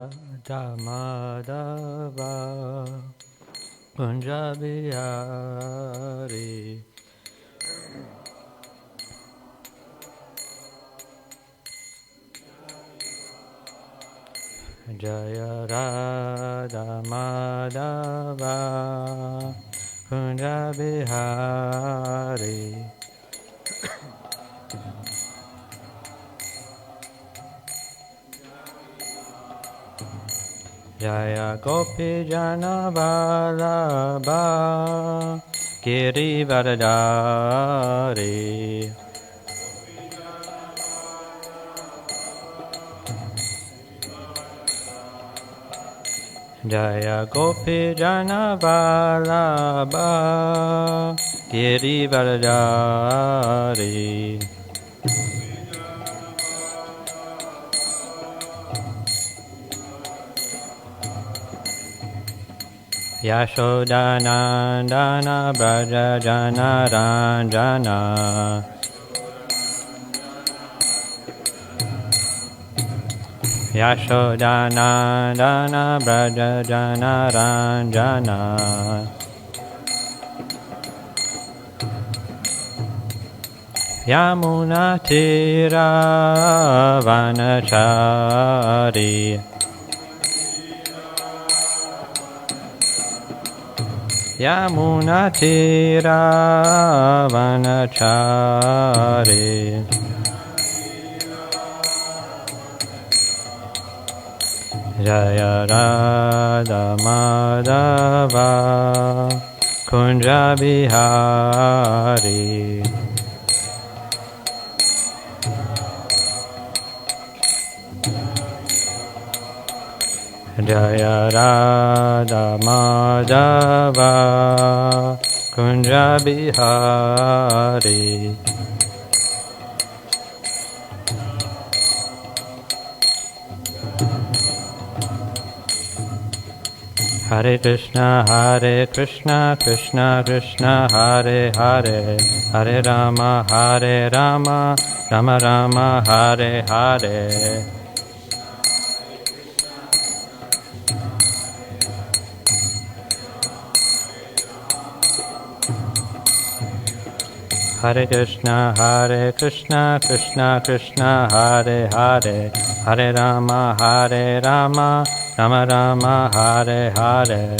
Madhava Kunjabihari Jaya Radha Madhava Kunjabihari Jaya Gopi Jana Vallabha Girivardhari Jaya Gopi Jana Vallabha Girivardhari Yashodanandana Braja Jana Ranjana Yashodanandana Braja Jana Ranjana Yamuna Tira Vanachari Yamuna Tira Vanachari Jaya Radha Madhava Kunjabihari Jaya Radha Madhava Kunjabihari Hare Krishna, Krishna Krishna, Hare Hare, Hare Rama, Rama Rama, Hare Hare. Hare Krishna, Krishna Krishna, Hare Hare, Hare Rama, Rama Rama, Hare Hare.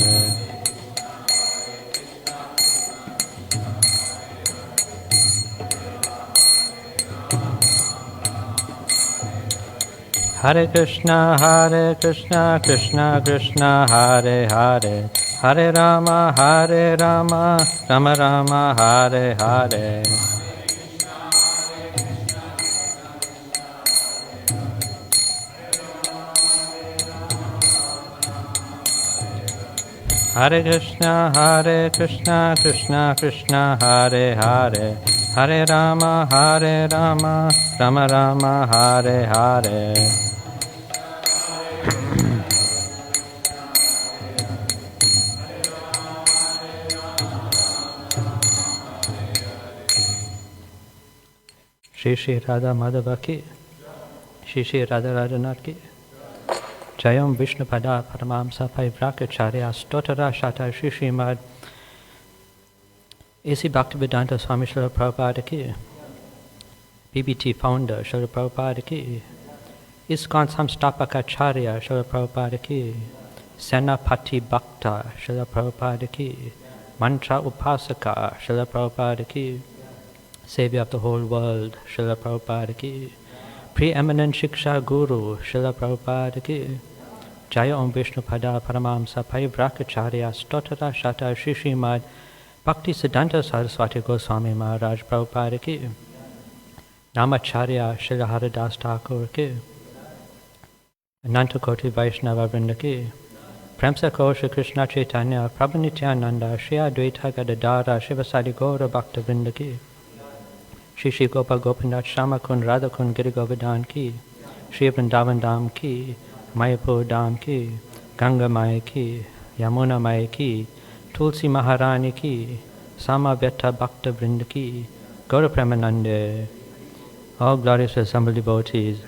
Hare Krishna, Krishna Krishna, Hare Hare, Hare Rama, Rama Rama, Hare Hare. Hare Krishna, Krishna Krishna, Hare Hare, Hare Rama, Rama Rama, Hare Hare. Shri Shri Radha Madhava ki, Shri Shri Radha Radhanath ki, Jayam Vishnupada Paramamsa Parivrакачарya Stotara Shata Shri Srimad A.C. Bhaktivedanta Swami Srila Prabhupada ki, BBT founder Srila Prabhupada ki, ISKCON Samstapakacharya Srila Prabhupada ki, Senapati Bhakta Srila Prabhupada ki, Mantra Upasaka Srila Prabhupada ki, Savior of the whole world Srila Prabhupada ki, Preeminent Shiksha Guru Srila Prabhupada ki, Jaya Om Vishnu Pada Paramamsa Parivrакачарya Stotara Shata Shri Srimad Bhakti Siddhanta Saraswati Goswami Maharaj Prabhupada ki, Namacharya Srila Haridas Thakur ki, Ananta Koti Vaishnava Vrinda ki, Premsa Kaur Shri Krishna Chaitanya Prabhu Nityananda Shri Advaita Gadadara Shivasadi Gaura Bhakta Vrinda ki, Shri Shri Gopal Gopinath Shama Kund Radha Kund Giri Govardhan ki, Shri Vrindavan Dham ki, Mayapur Dham ki, Ganga Maya ki, Yamuna Maya ki, Tulsi Maharani ki, Samavyata Bhakta Vrinda ki, Gaura Premanande. All glories to the assembled devotees,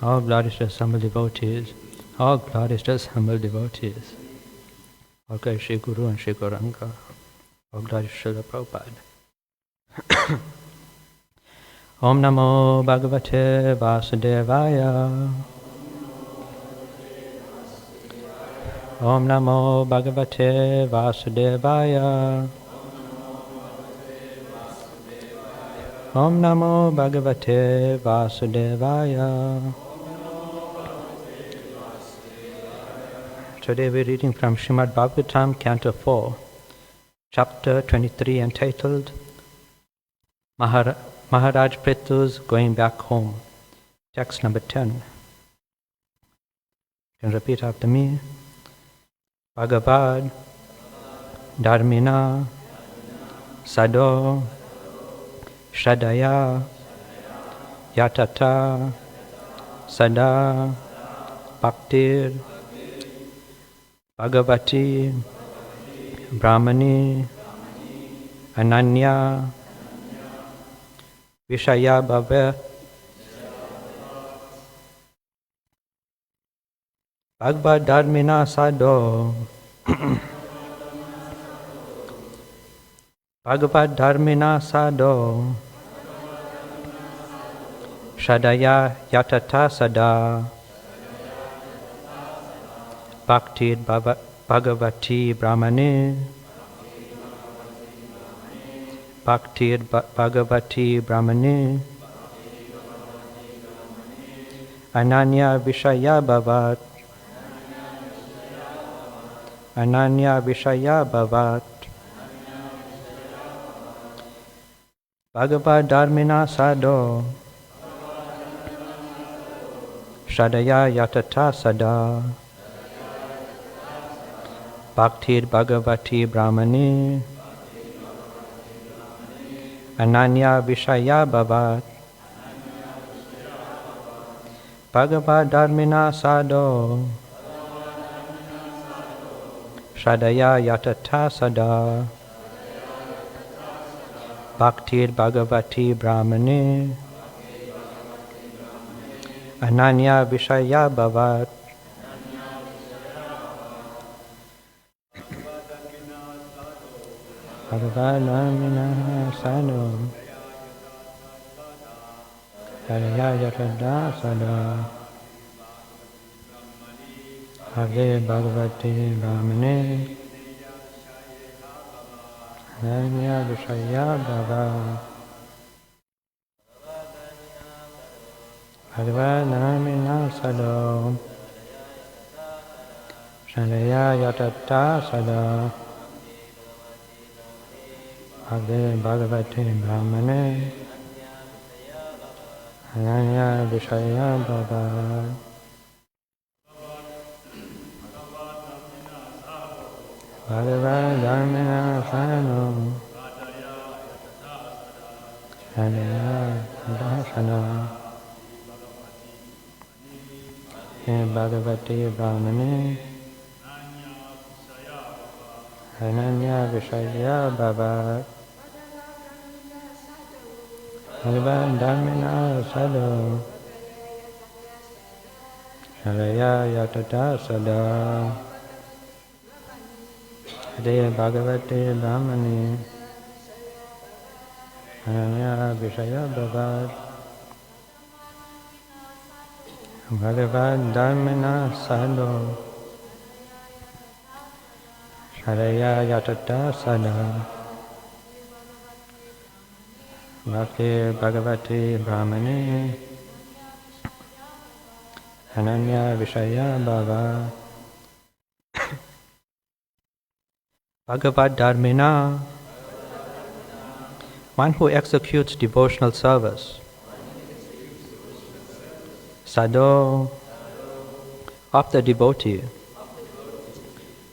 all glories to the assembled devotees, All glories to humble devotees. All glories Shri Guru and Shri Gauranga. All glories Srila Prabhupada. Om Namo Bhagavate Vasudevaya. Om Namo Bhagavate Vasudevaya. Om Namo Bhagavate Vasudevaya. Today we're reading from Srimad Bhagavatam, Canto 4, Chapter 23, entitled Maharaj Prithu's Going Back Home. Text number 10. You can repeat after me. Bhagavad Dharmina Sado Shradaya Yatata Sada Bhaktir Bhagavati Brahmani Ananya Vishaya Bhave Bhagavad Dharmina Sado Bhagavad Dharmina Sado Shradaya Yatata Sada Bhaktir Bhagavati Brahmani Bhaktir Bhagavati Brahmani Ananya Vishaya Bhavat Ananya Vishaya Bhavat Bhagavad Dharmina Sado Shradaya Yatata Sada Bhaktir Bhagavati Brahmani Ananya Vishaya Bhavat Bhagavad Dharmina Sado Shradaya Yatata Sada Bhaktir Bhagavati Brahmani Ananya Vishaya Bhavat Bhagavad Dharmina Sado Shradaya Yatata Sada Bhaktir Bhagavati Brahmani Ananya Vishaya Bhavat Bhagavad Dharmina Sado Shradaya Yatata Sada Bhaktir Bhagavati Brahmani Ananya Vishaya Bhavat Bhagavad Dharmina Sado Shradaya Yatata Bhagavati Brahmani Ananya Vishaya Bhavat Bhagavad Dharmina Sado Shradaya Yatata Sada Bhaktir Bhagavati Brahmani Ananya Vishaya Bhavat Bhagavad Dharmina Sado Shradaya Yatata Sada Bhaktir Bhagavati Brahmani Ananya Vishaya Bhavat Bhagavad Dharmina, one who executes devotional service. Sado, of the devotee.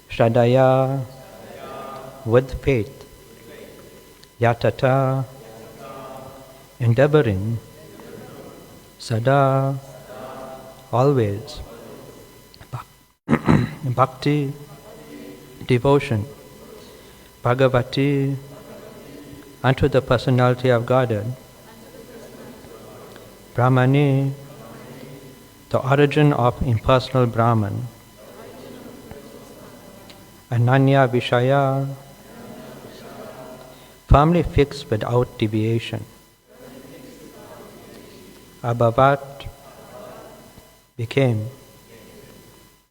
Shradaya, with faith. Yatata, endeavoring. Sada, always. Bhakti, devotion. Bhagavati, unto the personality of Godhead. Brahmani, the origin of impersonal Brahman, Ananya Vishaya, firmly fixed without deviation. Abhavat became.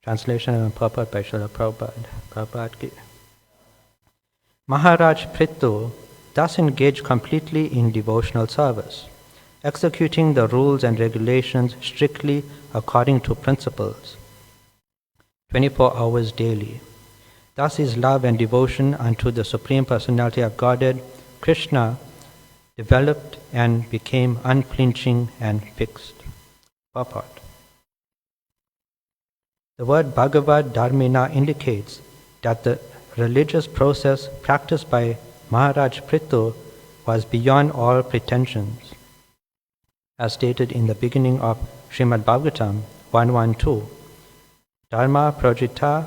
Translation and purport by Srila Prabhupada ki. Maharaj Prithu thus engaged completely in devotional service, executing the rules and regulations strictly according to principles, 24 hours daily. Thus his love and devotion unto the Supreme Personality of Godhead, Krishna, developed and became unflinching and fixed. Purport. The word Bhagavad Dharmina indicates that the religious process practiced by Maharaj Prithu was beyond all pretensions. As stated in the beginning of Srimad Bhagavatam 112, Dharma Projita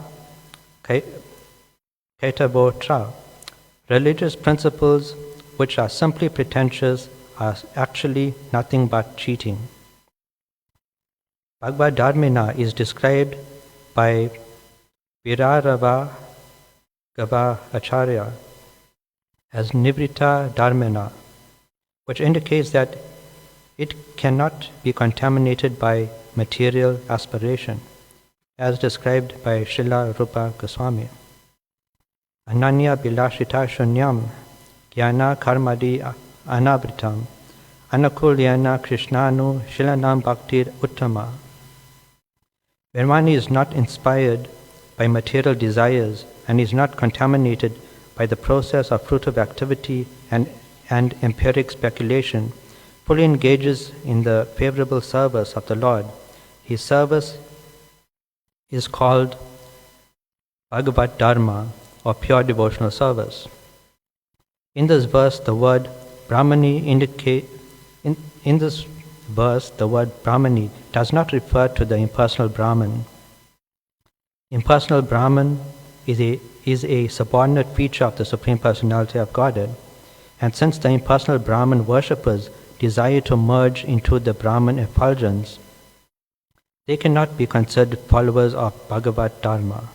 Kaitabotra, religious principles which are simply pretentious are actually nothing but cheating. Bhagavad Dharmina is described by Virarava Gava Acharya as Nivrita Dharmina, which indicates that it cannot be contaminated by material aspiration, as described by Srila Rupa Goswami. Ananya Bilashita Shunyam Jnana Karmadi Anabritam Anakulyana Krishnanu Shilanam Bhaktir Uttama. When one is not inspired by material desires and is not contaminated by the process of fruitive activity and empiric speculation, fully engages in the favorable service of the Lord, his service is called Bhagavad Dharma, or pure devotional service. In this verse, the word Brahmani Brahmani does not refer to the impersonal Brahman. Impersonal Brahman is a subordinate feature of the Supreme Personality of Godhead, and since the impersonal Brahman worshippers desire to merge into the Brahman effulgence, they cannot be considered followers of Bhagavad Dharma.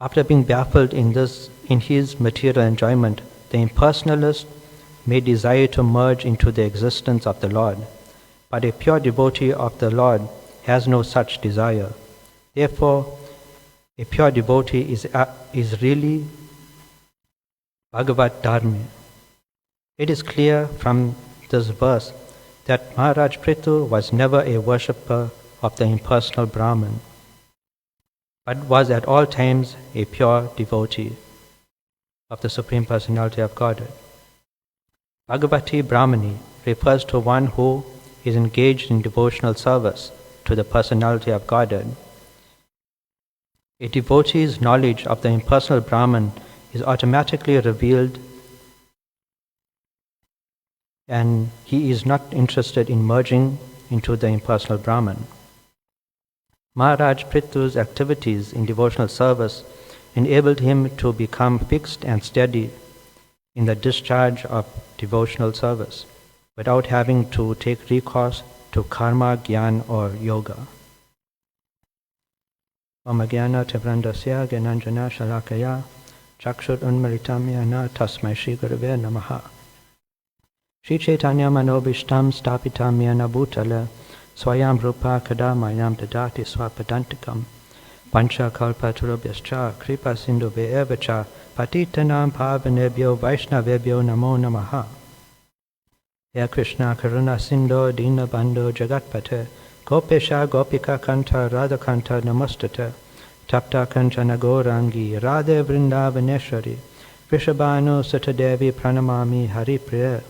After being baffled in his material enjoyment, the impersonalist may desire to merge into the existence of the Lord, but a pure devotee of the Lord has no such desire. Therefore, a pure devotee is really Bhagavad Dharma. It is clear from this verse that Maharaj Prithu was never a worshipper of the impersonal Brahman, but was at all times a pure devotee of the Supreme Personality of Godhead. Bhagavati Brahmani refers to one who is engaged in devotional service to the Personality of Godhead. A devotee's knowledge of the impersonal Brahman is automatically revealed, and he is not interested in merging into the impersonal Brahman. Maharaj Prithu's activities in devotional service enabled him to become fixed and steady in the discharge of devotional service without having to take recourse to karma, gyan or yoga. Omagyanat Vrandasya Gyananjana Shalakaya Chakshur Unmalitam Yana Tasmai Shri Gurave Namaha. Shri Chaitanya Manobishtam Stapitam Yana Bhutala Swayam Rupa Kadamayam Dadati Swapadantikam Pancha Kalpa Turubhyascha Kripa Sindhu Ve'evacha Patitanam Pavanebhyo Vaishnavebhyo Namo Namaha. He Krishna Karuna Sindho Dina Bandho Jagatpate Gopesha Gopika Kanta Radha Kanta Namastate Tapta Kanchana Gaurangi Radhe Vrindavaneshwari Vrishabhanu Satadevi Pranamami Hari Priya.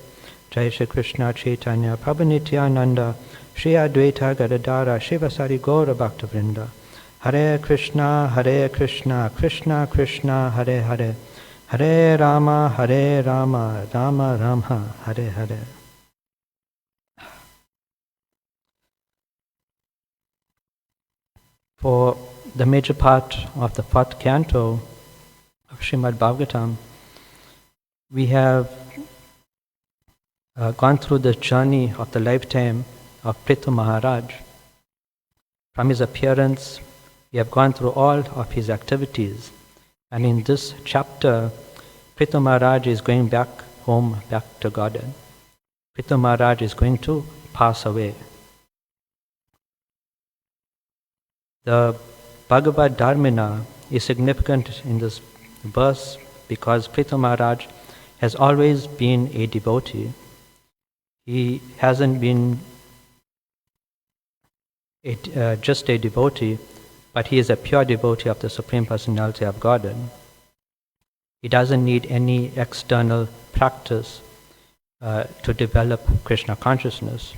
Jai Shri Krishna Chaitanya Prabhu Nityananda Shri Advaita Gadadara Shivasari Gaura Bhakta Vrinda. Hare Krishna Krishna Krishna Hare Hare Hare Rama Rama Rama Hare Hare. For the major part of the fourth canto of Srimad Bhagavatam, we have gone through the journey of the lifetime of Prithu Maharaj, From his appearance, we have gone through all of his activities. And in this chapter, Prithu Maharaj is going back home, back to Godhead. Prithu Maharaj is going to pass away. The Bhagavad Dharmina is significant in this verse because Prithu Maharaj has always been a devotee. He hasn't been just a devotee, but he is a pure devotee of the Supreme Personality of Godhead. He doesn't need any external practice to develop Krishna consciousness.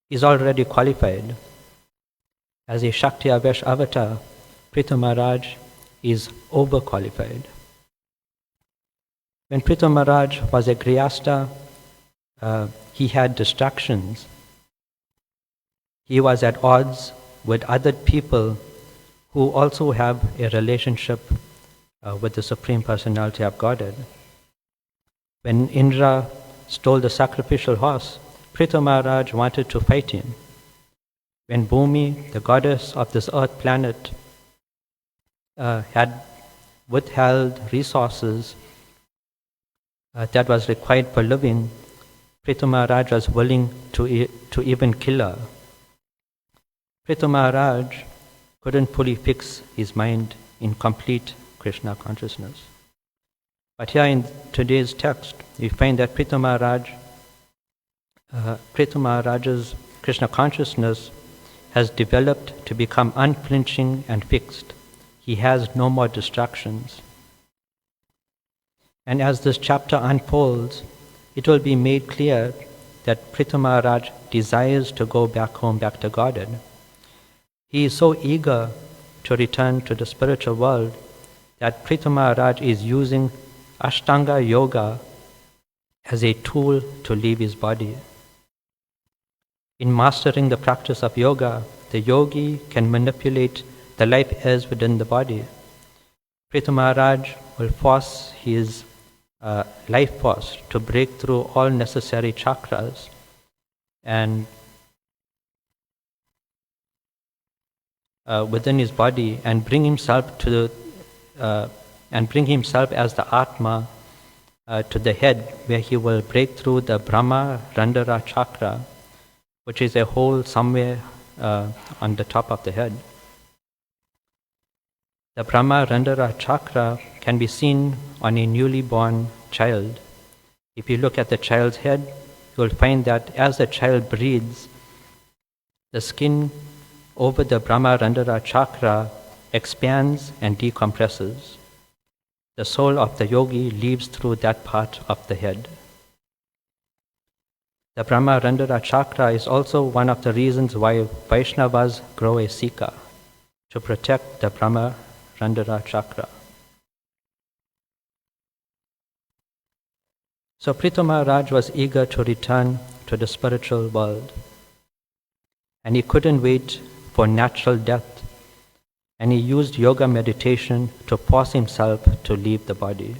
He's already qualified. As a Shakti Avesh avatar, Prithu Maharaj is overqualified. When Prithu Maharaj was a Grihastha, he had distractions. He was at odds with other people who also have a relationship with the Supreme Personality of Godhead. When Indra stole the sacrificial horse, Prithu Maharaj wanted to fight him. When Bhumi, the goddess of this earth planet, had withheld resources that was required for living, Prithu Maharaj was willing to even kill her. Prithu Maharaj couldn't fully fix his mind in complete Krishna consciousness. But here in today's text, we find that Prithu Maharaj's Krishna consciousness has developed to become unflinching and fixed. He has no more distractions. And as this chapter unfolds, it will be made clear that Prithu Maharaj desires to go back home, back to Godhead. He is so eager to return to the spiritual world that Prithu Maharaj is using Ashtanga Yoga as a tool to leave his body. In mastering the practice of yoga, the yogi can manipulate the life airs within the body. Prithu Maharaj will force his life force to break through all necessary chakras and within his body and bring himself as the Atma to the head, where he will break through the Brahma Randara chakra, which is a hole somewhere on the top of the head. The Brahma Randara chakra can be seen on a newly born child. If you look at the child's head, you will find that as the child breathes, the skin over the Brahma Randara chakra expands and decompresses. The soul of the yogi leaves through that part of the head. The Brahma Randara chakra is also one of the reasons why Vaishnavas grow a Sika, to protect the Brahma Randara chakra. So Prithu Maharaj was eager to return to the spiritual world, and he couldn't wait for natural death, and he used yoga meditation to force himself to leave the body.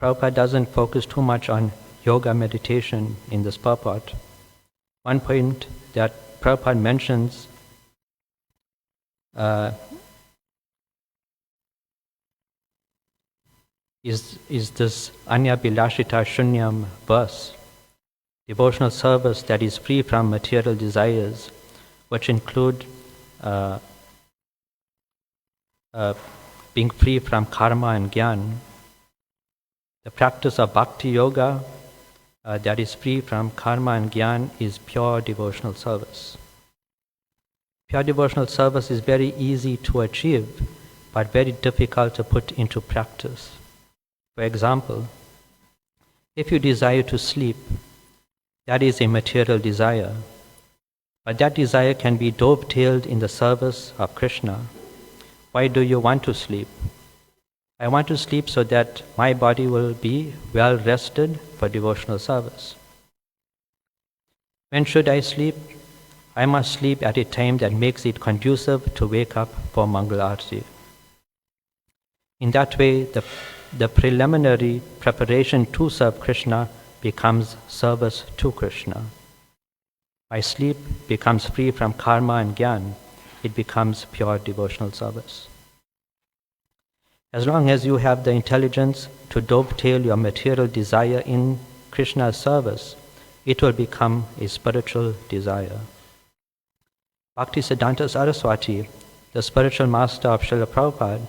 Prabhupada doesn't focus too much on yoga meditation in this purport. One point that Prabhupada mentions is this Anya Bilashita Shunyam verse, devotional service that is free from material desires, which include being free from karma and jnana. The practice of bhakti yoga that is free from karma and jnana is pure devotional service. Pure devotional service is very easy to achieve, but very difficult to put into practice. For example, if you desire to sleep, that is a material desire, but that desire can be dovetailed in the service of Krishna. Why do you want to sleep? I want to sleep so that my body will be well rested for devotional service. When should I sleep? I must sleep at a time that makes it conducive to wake up for Mangal Arati. In that way, the preliminary preparation to serve Krishna becomes service to Krishna. My sleep becomes free from karma and gyan. It becomes pure devotional service. As long as you have the intelligence to dovetail your material desire in Krishna's service, it will become a spiritual desire. Bhaktisiddhanta Saraswati, the spiritual master of Srila Prabhupada,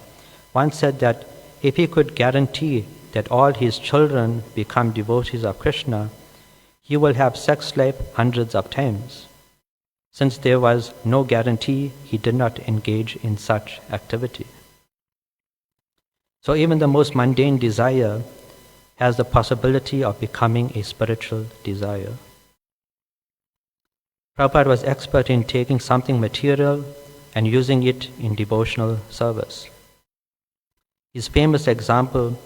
once said that if he could guarantee that all his children become devotees of Krishna, he will have sex life hundreds of times. Since there was no guarantee, he did not engage in such activity. So even the most mundane desire has the possibility of becoming a spiritual desire. Prabhupada was expert in taking something material and using it in devotional service. His famous example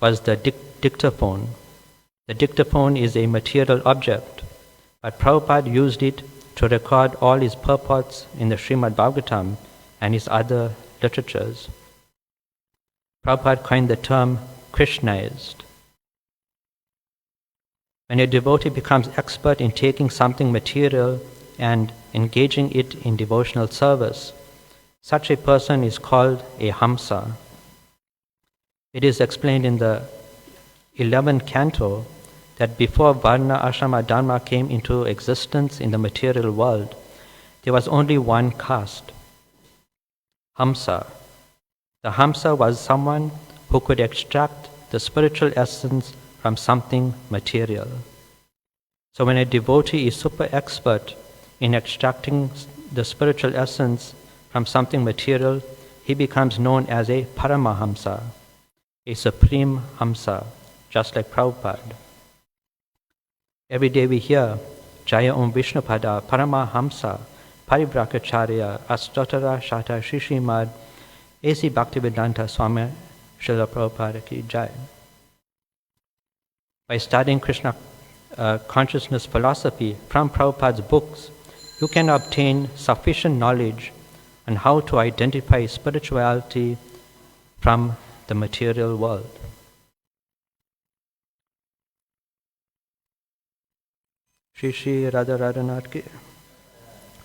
was the dictaphone. The dictaphone is a material object, but Prabhupada used it to record all his purports in the Srimad Bhagavatam and his other literatures. Prabhupada coined the term Krishnaized. When a devotee becomes expert in taking something material and engaging it in devotional service, such a person is called a Hamsa. It is explained in the 11th canto that before Varna, Ashrama, Dharma came into existence in the material world, there was only one caste, Hamsa. The Hamsa was someone who could extract the spiritual essence from something material. So when a devotee is super expert in extracting the spiritual essence from something material, he becomes known as a Paramahamsa, a supreme Hamsa, just like Prabhupada. Every day we hear Jaya Om Vishnupada Paramahamsa Paribrakacharya Astotara Shata Srimad A.C. Bhaktivedanta Swami Srila Prabhupada Ki Jai. By studying Krishna consciousness philosophy from Prabhupada's books, you can obtain sufficient knowledge on how to identify spirituality from the material world. Shri Shri Radha Radhanath Ki,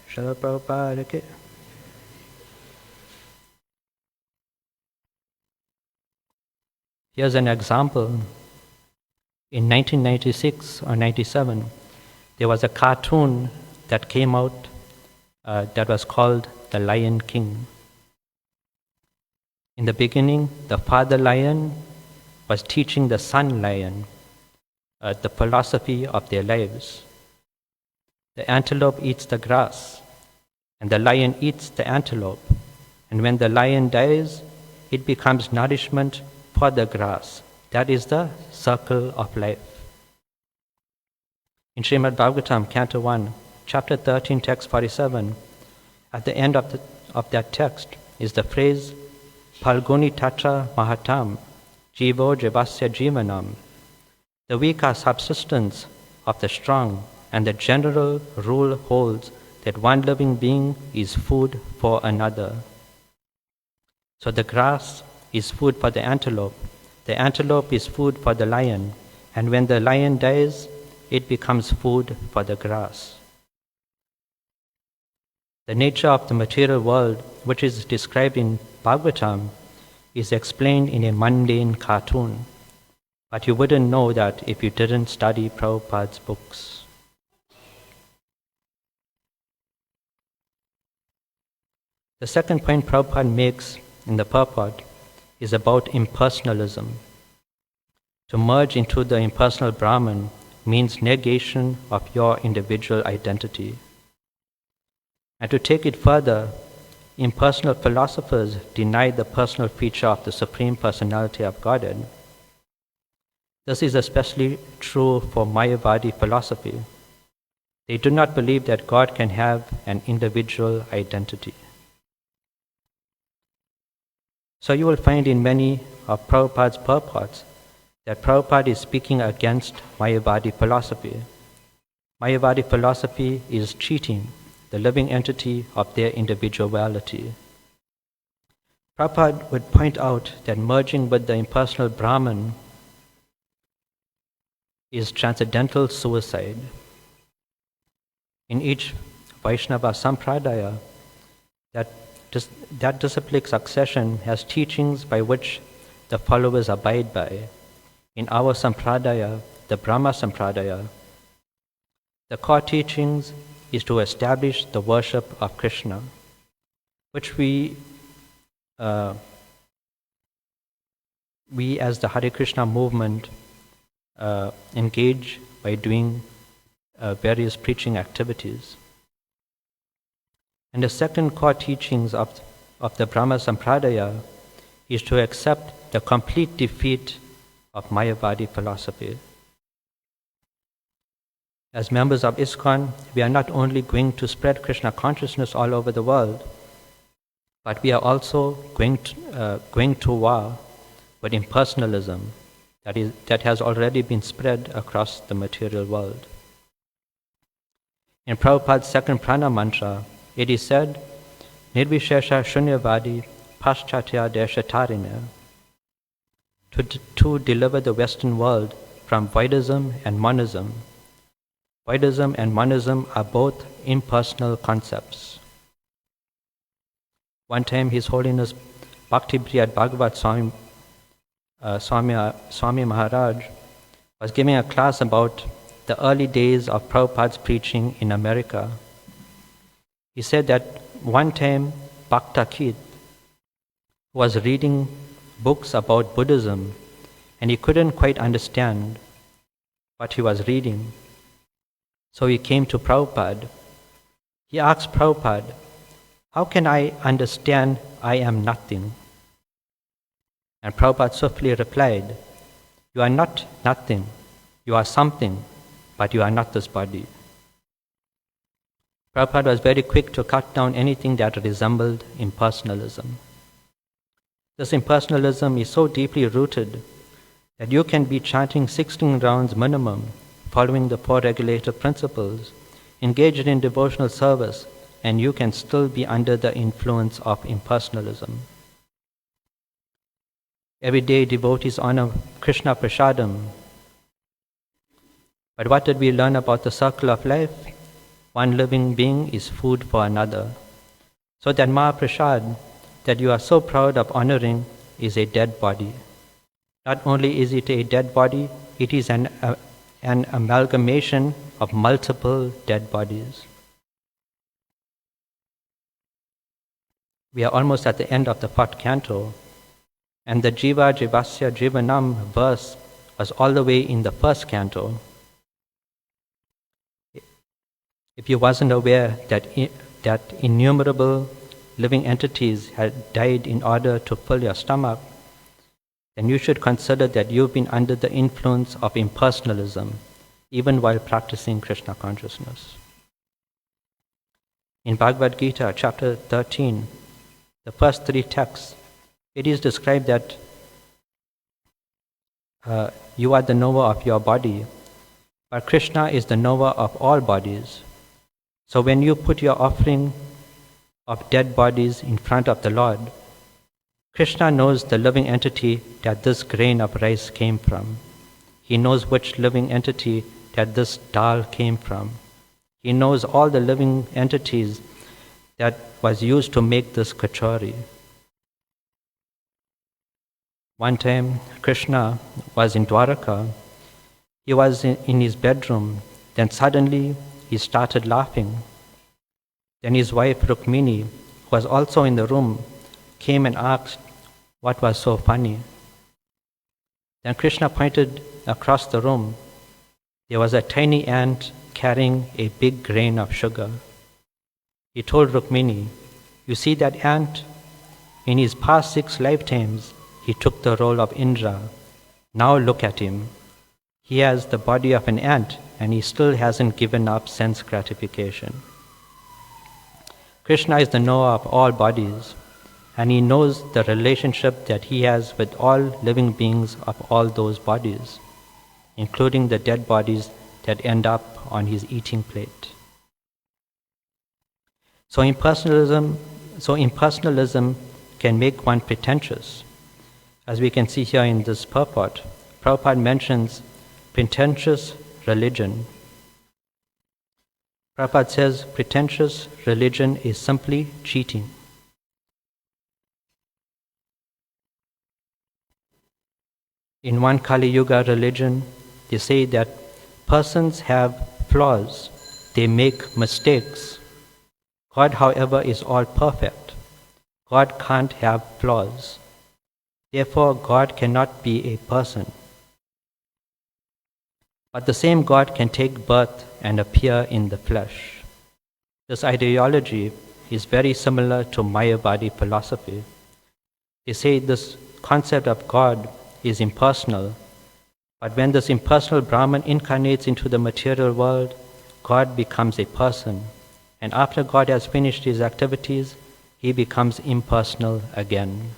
Srila Prabhupada Ki. Here's an example. In 1996 or 97, there was a cartoon that came out that was called The Lion King. In the beginning, the father lion was teaching the son lion the philosophy of their lives. The antelope eats the grass, and the lion eats the antelope. And when the lion dies, it becomes nourishment for the grass. That is the circle of life. In Srimad Bhagavatam, Canto 1, Chapter 13, Text 47, at the end of that text is the phrase, Phalguni Tatra Mahatam, Jivo Jivasya Jivanam. The weak are subsistence of the strong, and the general rule holds that one living being is food for another. So the grass is food for the antelope is food for the lion, and when the lion dies, it becomes food for the grass. The nature of the material world, which is described in Bhagavatam, is explained in a mundane cartoon, but you wouldn't know that if you didn't study Prabhupada's books. The second point Prabhupada makes in the purport is about impersonalism. To merge into the impersonal Brahman means negation of your individual identity. And to take it further, impersonal philosophers deny the personal feature of the Supreme Personality of Godhead. This is especially true for Mayavadi philosophy. They do not believe that God can have an individual identity. So you will find in many of Prabhupada's purports that Prabhupada is speaking against Mayavadi philosophy. Mayavadi philosophy is cheating the living entity of their individuality. Prabhupada would point out that merging with the impersonal Brahman is transcendental suicide. in each Vaishnava Sampradaya, that disciplic succession has teachings by which the followers abide by. In our Sampradaya, the Brahma Sampradaya, the core teachings is to establish the worship of Krishna, which we as the Hare Krishna movement engage by doing various preaching activities. And the second core teachings of the Brahma Sampradaya is to accept the complete defeat of Mayavadi philosophy. As members of ISKCON, we are not only going to spread Krishna consciousness all over the world, but we are also going to war with impersonalism that has already been spread across the material world. In Prabhupada's second prana mantra, it is said, Nirvishesha Shunyavadi Paschatya Deshatarine, to deliver the Western world from Vaidism and monism. Vaidism and monism are both impersonal concepts. One time, His Holiness Bhakti-Priyad Bhagavat Swami Maharaj was giving a class about the early days of Prabhupada's preaching in America. He said that one time Bhakta Kid was reading books about Buddhism and he couldn't quite understand what he was reading. So he came to Prabhupada. He asked Prabhupada, "How can I understand I am nothing?" And Prabhupada swiftly replied, "You are not nothing. You are something, but you are not this body." Prabhupada was very quick to cut down anything that resembled impersonalism. This impersonalism is so deeply rooted that you can be chanting 16 rounds minimum, following the 4 regulative principles, engaged in devotional service, and you can still be under the influence of impersonalism. Every day devotees honor Krishna Prasadam. But what did we learn about the circle of life? One living being is food for another. So that Mahaprasad that you are so proud of honoring is a dead body. Not only is it a dead body, it is an amalgamation of multiple dead bodies. We are almost at the end of the 4th canto, and the Jiva Jivasya Jivanam verse was all the way in the 1st canto. If you wasn't aware that innumerable living entities had died in order to fill your stomach, then you should consider that you've been under the influence of impersonalism, even while practicing Krishna consciousness. In Bhagavad Gita, chapter 13, the first 3 texts, it is described that you are the knower of your body, but Krishna is the knower of all bodies. So when you put your offering of dead bodies in front of the Lord, Krishna knows the living entity that this grain of rice came from. He knows which living entity that this dal came from. He knows all the living entities that was used to make this kachori. One time, Krishna was in Dwaraka. He was in his bedroom. Then suddenly, he started laughing. Then his wife Rukmini, who was also in the room, came and asked what was so funny. Then Krishna pointed across the room. There was a tiny ant carrying a big grain of sugar. He told Rukmini, "You see that ant? In his past 6 lifetimes, he took the role of Indra. Now look at him. He has the body of an ant and he still hasn't given up sense gratification." Krishna is the knower of all bodies, and he knows the relationship that he has with all living beings of all those bodies, including the dead bodies that end up on his eating plate. So impersonalism can make one pretentious. As we can see here in this purport, Prabhupada mentions pretentious religion. Prabhupada says pretentious religion is simply cheating. In one Kali Yuga religion, they say that persons have flaws, they make mistakes. God, however, is all perfect. God can't have flaws. Therefore, God cannot be a person. But the same God can take birth and appear in the flesh. This ideology is very similar to Mayavadi philosophy. They say this concept of God is impersonal, but when this impersonal Brahman incarnates into the material world, God becomes a person, and after God has finished his activities, he becomes impersonal again.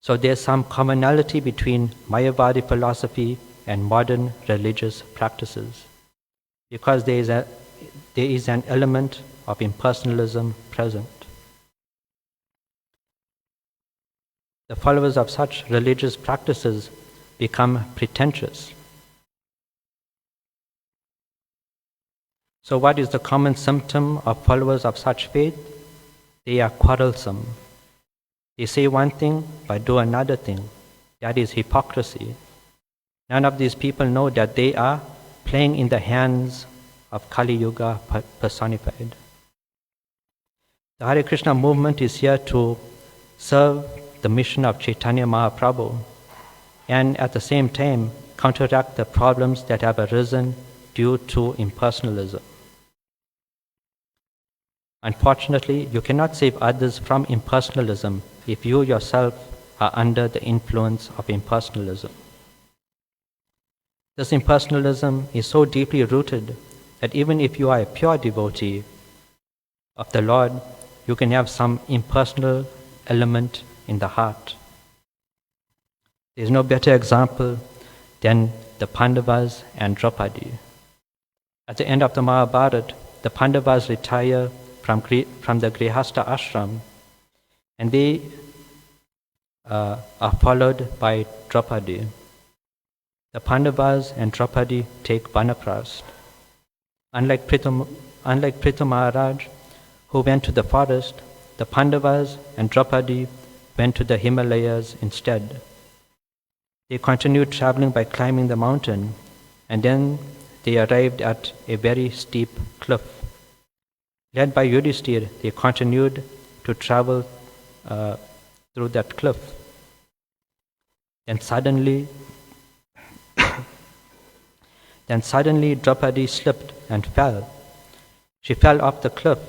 So there's some commonality between Mayavadi philosophy and modern religious practices, because there is an element of impersonalism present. The followers of such religious practices become pretentious. So what is the common symptom of followers of such faith? They are quarrelsome. They say one thing but do another thing. That is hypocrisy. None of these people know that they are playing in the hands of Kali Yuga personified. The Hare Krishna movement is here to serve the mission of Chaitanya Mahaprabhu and at the same time counteract the problems that have arisen due to impersonalism. Unfortunately, you cannot save others from impersonalism if you yourself are under the influence of impersonalism. This impersonalism is so deeply rooted that even if you are a pure devotee of the Lord, you can have some impersonal element in the heart. There is no better example than the Pandavas and Draupadi. At the end of the Mahabharata, the Pandavas retire from the Grihastha ashram, and they are followed by Draupadi. The Pandavas and Draupadi take Vanaprast. Unlike Prithu Maharaj, who went to the forest, the Pandavas and Draupadi went to the Himalayas instead. They continued traveling by climbing the mountain, and then they arrived at a very steep cliff. Led by Yudhishthira, they continued to travel through that cliff. Then suddenly Draupadi slipped and fell. She fell off the cliff,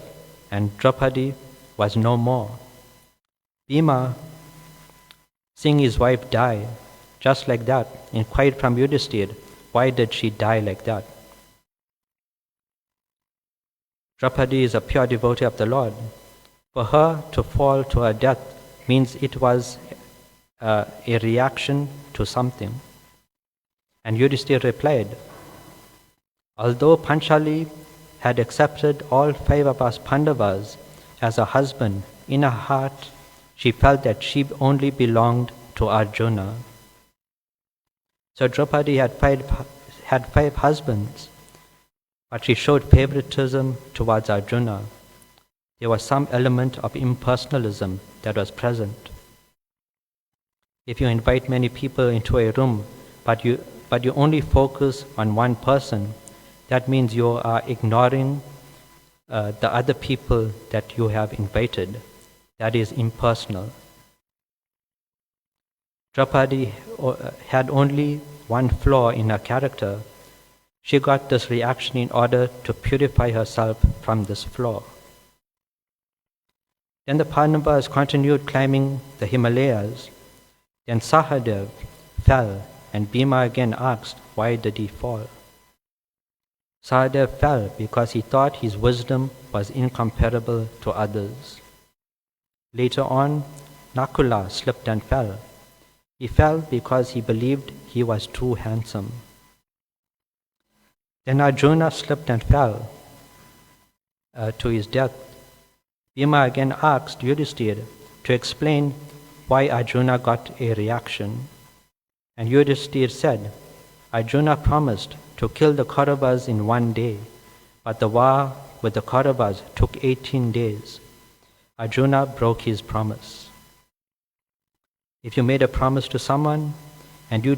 and Draupadi was no more. Bhima, seeing his wife die just like that, inquired from Yudhishthira, why did she die like that? Draupadi is a pure devotee of the Lord. For her to fall to her death means it was a reaction to something. And Yudhishthira replied, although Panchali had accepted all 5 of us Pandavas as a husband, in her heart she felt that she only belonged to Arjuna. So Draupadi had five husbands, but she showed favoritism towards Arjuna. There was some element of impersonalism that was present. If you invite many people into a room, but you only focus on one person, that means you are ignoring the other people that you have invited. That is impersonal. Draupadi had only one flaw in her character. She got this reaction in order to purify herself from this flaw. Then the Pandavas continued climbing the Himalayas. Then Sahadev fell, and Bhima again asked, why did he fall? Sahadev fell because he thought his wisdom was incomparable to others. Later on, Nakula slipped and fell. He fell because he believed he was too handsome. Then Arjuna slipped and fell to his death. Bhima again asked Yudhishthira to explain why Arjuna got a reaction. And Yudhishthira said, Arjuna promised to kill the Kauravas in one day, but the war with the Kauravas took 18 days. Arjuna broke his promise. If you made a promise to someone and due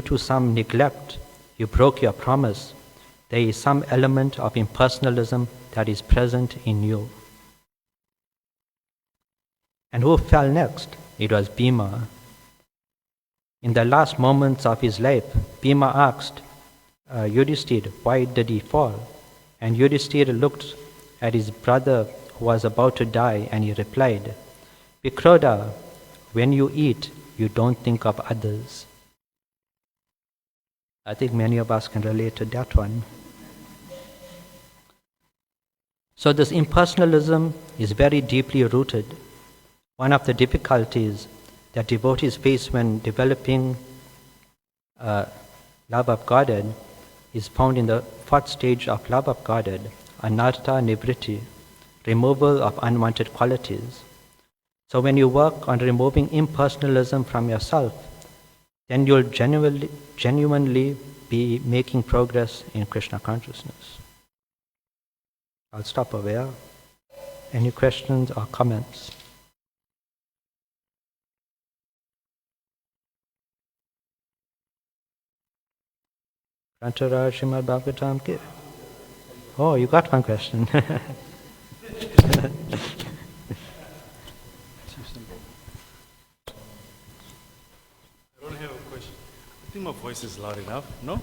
to some neglect you broke your promise, there is some element of impersonalism that is present in you. And who fell next? It was Bhima. In the last moments of his life, Bhima asked Yudhishthira, why did he fall? And Yudhishthira looked at his brother who was about to die, and he replied, Vikroda, when you eat, you don't think of others. I think many of us can relate to that one. So this impersonalism is very deeply rooted. One of the difficulties that devotees face when developing love of Godhead is found in the fourth stage of love of Godhead, Anartha Nivritti, removal of unwanted qualities. So when you work on removing impersonalism from yourself, then you'll genuinely be making progress in Krishna consciousness. I'll stop over here. Any questions or comments? Grantara Srimad Bhagavatam ki. Oh, you got one question. I don't have a question. I think my voice is loud enough, no?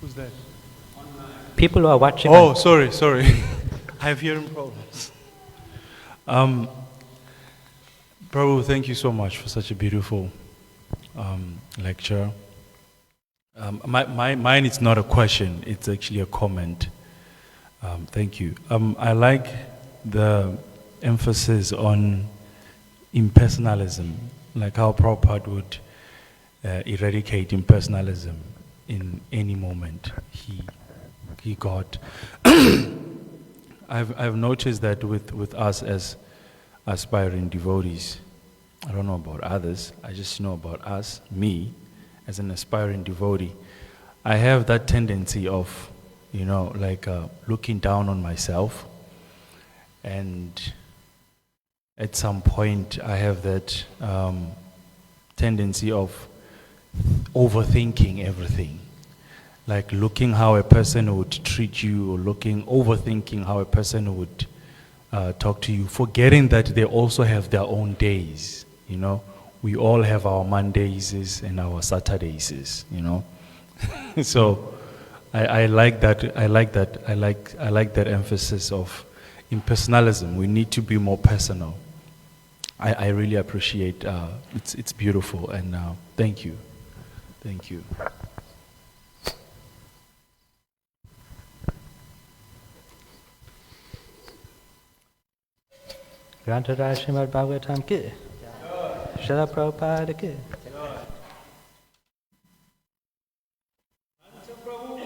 Who's that? People who are watching. Oh, sorry. I have hearing problems. Prabhu, thank you so much for such a beautiful lecture. Mine is not a question, it's actually a comment. Thank you. I like the emphasis on impersonalism, like how Prabhupada would eradicate impersonalism in any moment he got. I've noticed that with us as aspiring devotees, I don't know about others, I just know about us, me, as an aspiring devotee, I have that tendency of, looking down on myself, and at some point I have that tendency of overthinking everything, like looking how a person would treat you, or overthinking how a person would talk to you, forgetting that they also have their own days. We all have our Mondays and our Saturdays. So I like that. I like that emphasis of impersonalism. We need to be more personal. I really appreciate. It's beautiful, and thank you. Grantara Srimad Bhagavatam ki. Srila Prabhupada ki. Ananta Prabhu.